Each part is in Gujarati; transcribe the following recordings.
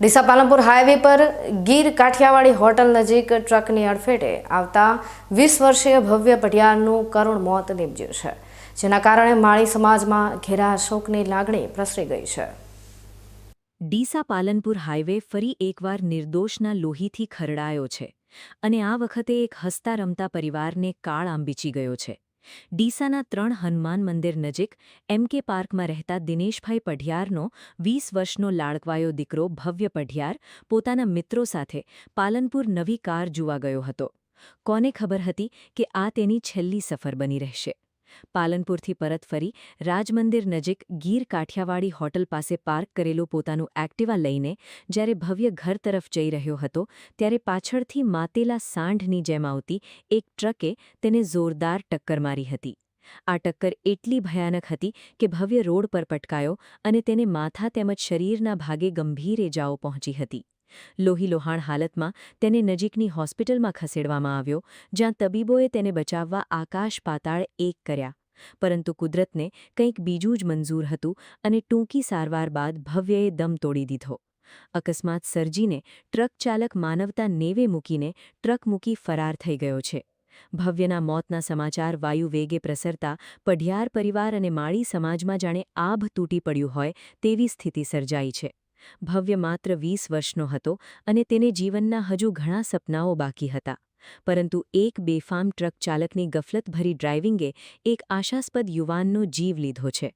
ડીસા પાલનપુર હાઈવે પર ગીર કાઠિયાવાડી હોટલ નજીક ટ્રકની અડફેટે આવતા 20 વર્ષીય ભવ્ય પઢિયારનું કરુણ મોત નીપજ્યું છે, જેના કારણે માળી સમાજમાં ઘેરા શોકની લાગણી પ્રસરી ગઈ છે. ડીસા પાલનપુર હાઈવે ફરી એકવાર નિર્દોષના લોહીથી ખરડાયો છે અને આ વખતે એક હસતા રમતા પરિવારને કાળ આંબીચી ગયો છે. ડીસાના 3 હનુમાન મંદિર નજીક એમકે પાર્કમાં રહેતા દિનેશભાઈ પઢિયારનો 20 વર્ષનો લાડકવાયો દીકરો ભવ્ય પઢિયાર પોતાના મિત્રો સાથે પાલનપુર નવી કાર જોવા ગયો હતો. કોને ખબર હતી કે આ તેની છેલ્લી સફર બની રહેશે. પાલનપુરથી પરત ફરી રાજમંદિર નજીક ગીર કાઠિયાવાડી હોટલ પાસે પાર્ક કરેલું પોતાનું એક્ટિવા લઈને જ્યારે ભવ્ય ઘર તરફ જઈ રહ્યો હતો ત્યારે પાછળથી માતેલા સાંઢની જેમ આવતી એક ટ્રકે તેને જોરદાર ટક્કર મારી હતી. આ ટક્કર એટલી ભયાનક હતી કે ભવ્ય રોડ પર પટકાયો અને તેને માથા તેમજ શરીરના ભાગે ગંભીર ઇજાઓ પહોંચી હતી. લોહીલોહાણ હાલતમાં તેને નજીકની હોસ્પિટલમાં ખસેડવામાં આવ્યો, જ્યાં તબીબોએ તેને બચાવવા આકાશ પાતાળ એક કર્યા. પરંતુ કુદરતને કંઈક બીજું જ મંજૂર હતું અને ટૂંકી સારવાર બાદ ભવ્યએ દમ તોડી દીધો. અકસ્માત સર્જીને ટ્રક ચાલક માનવતા નેવે મૂકીને ટ્રક મૂકી ફરાર થઈ ગયો છે. ભવ્યના મોતના સમાચાર વાયુ વેગે પ્રસરતા પઢિયાર પરિવાર અને માળી સમાજમાં જાણે આભ તૂટી પડ્યું હોય તેવી સ્થિતિ સર્જાઈ છે. ભવ્ય માત્ર 20 વર્ષનો હતો અને તેને જીવનના હજુ ઘણા સપનાઓ બાકી હતા. પરંતુ એક બેફામ ટ્રક ચાલકની ગફલતભરી ડ્રાઇવિંગે એક આશાસ્પદ યુવાનનો જીવ લીધો છે.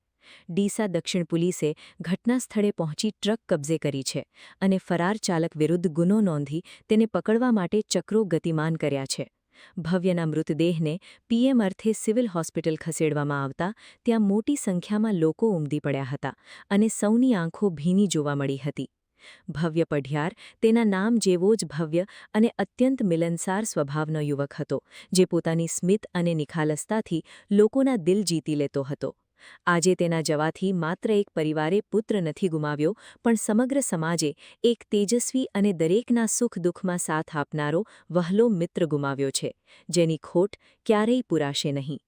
ડીસા દક્ષિણ પોલીસે ઘટના સ્થળે પહોંચી ટ્રક કબજે કરી છે અને ફરાર ચાલક વિરુદ્ધ ગુનો નોંધી તેને પકડવા માટે ચક્રો ગતિમાન કર્યા છે. ભવ્યના મૃતદેહને પીએમ અર્થે સિવિલ હોસ્પિટલ ખસેડવામાં આવતા ત્યાં મોટી સંખ્યામાં લોકો ઉમટી પડ્યા હતા અને સૌની આંખો ભીની જોવા મળી હતી. ભવ્ય પઢિયાર તેના નામ જેવો જ ભવ્ય અને અત્યંત મિલનસાર સ્વભાવનો યુવક હતો, જે પોતાની સ્મિત અને નિખાલસતાથી લોકોના દિલ જીતી લેતો હતો. આજે તેના જવાથી માત્ર એક પરિવારે પુત્ર નથી ગુમાવ્યો, પણ સમગ્ર સમાજે એક તેજસ્વી અને દરેકના સુખ દુઃખમાં સાથ આપનારો વહાલો મિત્ર ગુમાવ્યો છે, જેની ખોટ ક્યારેય પૂરાશે નહીં.